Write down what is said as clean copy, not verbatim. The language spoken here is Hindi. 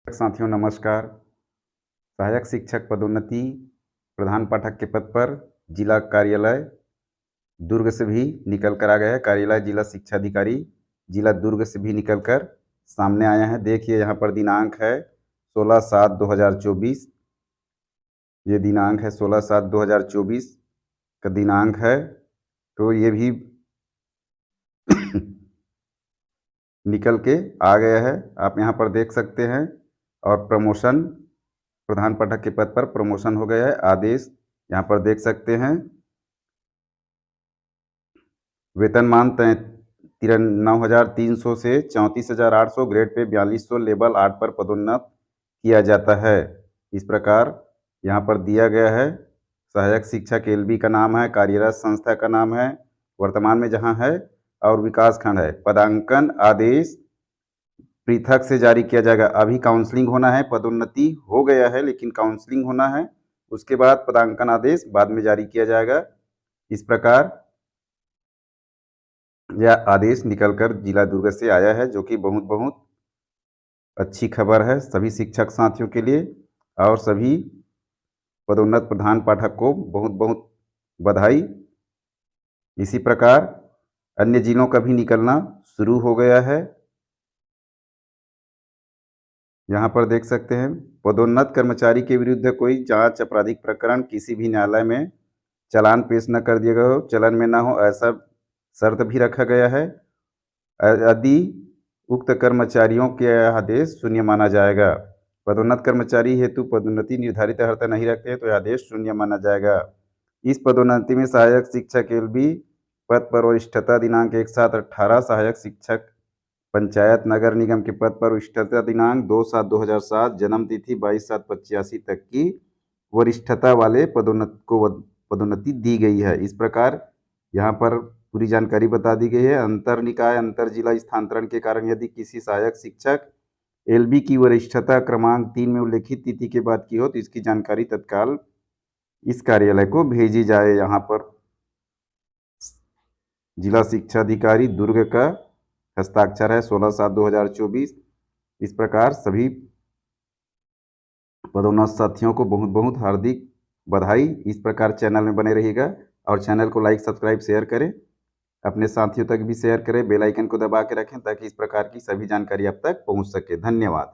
साथियों नमस्कार। सहायक शिक्षक पदोन्नति प्रधान पाठक के पद पर जिला कार्यालय दुर्ग से भी निकल कर आ गया है। कार्यालय जिला शिक्षा अधिकारी जिला दुर्ग से भी निकल कर सामने आया है। देखिए यहाँ पर दिनांक है 16/7/2024। ये दिनांक है 16/7/2024 का दिनांक है। तो ये भी निकल के आ गया है, आप यहाँ पर देख सकते हैं। और प्रमोशन प्रधान पाठक के पद पर प्रमोशन हो गया है। आदेश यहाँ पर देख सकते हैं। वेतनमान 93,300 से 34,800, ग्रेड पे 4200, लेवल 8 पर पदोन्नत किया जाता है। इस प्रकार यहाँ पर दिया गया है। सहायक शिक्षक एलबी का नाम है, कार्यरत संस्था का नाम है, वर्तमान में जहाँ है, और विकास खंड है। पदांकन आदेश पृथक से जारी किया जाएगा। अभी काउंसलिंग होना है, पदोन्नति हो गया है लेकिन काउंसलिंग होना है, उसके बाद पदांकन आदेश बाद में जारी किया जाएगा। इस प्रकार यह आदेश निकलकर जिला दुर्ग से आया है, जो कि बहुत बहुत अच्छी खबर है सभी शिक्षक साथियों के लिए। और सभी पदोन्नत प्रधान पाठक को बहुत बहुत बधाई। इसी प्रकार अन्य जिलों का भी निकलना शुरू हो गया है। यहाँ पर देख सकते हैं, पदोन्नत कर्मचारी के विरुद्ध कोई जांच आपराधिक प्रकरण किसी भी न्यायालय में चालान पेश न कर दिया गया हो, चलन में न हो, ऐसा शर्त भी रखा गया है। यदि उक्त कर्मचारियों के आदेश शून्य माना जाएगा, पदोन्नत कर्मचारी हेतु पदोन्नति निर्धारित अर्हता नहीं रखते हैं तो आदेश शून्य माना जाएगा। इस पदोन्नति में सहायक शिक्षक एलबी पद पर वरिष्ठता दिनांक 1/7/18, सहायक शिक्षक पंचायत नगर निगम के पद पर वरिष्ठता दिनांक 2/7/2007, जन्म तिथि 22/7/85 तक की वरिष्ठता वाले पदोन्नति दी गई है। इस प्रकार यहाँ पर पूरी जानकारी बता दी गई है। अंतर निकाय अंतर जिला स्थानांतरण के कारण यदि किसी सहायक शिक्षक एलबी की वरिष्ठता क्रमांक 3 में उल्लेखित तिथि के बाद की हो तो इसकी जानकारी तत्काल इस कार्यालय को भेजी जाए। यहाँ पर जिला शिक्षा अधिकारी दुर्ग का हस्ताक्षर है 16/7/2024। इस प्रकार सभी पदोन्नत साथियों को बहुत बहुत हार्दिक बधाई। इस प्रकार चैनल में बने रहिएगा और चैनल को लाइक सब्सक्राइब शेयर करें, अपने साथियों तक भी शेयर करें, बेल आइकन को दबा के रखें ताकि इस प्रकार की सभी जानकारी आप तक पहुंच सके। धन्यवाद।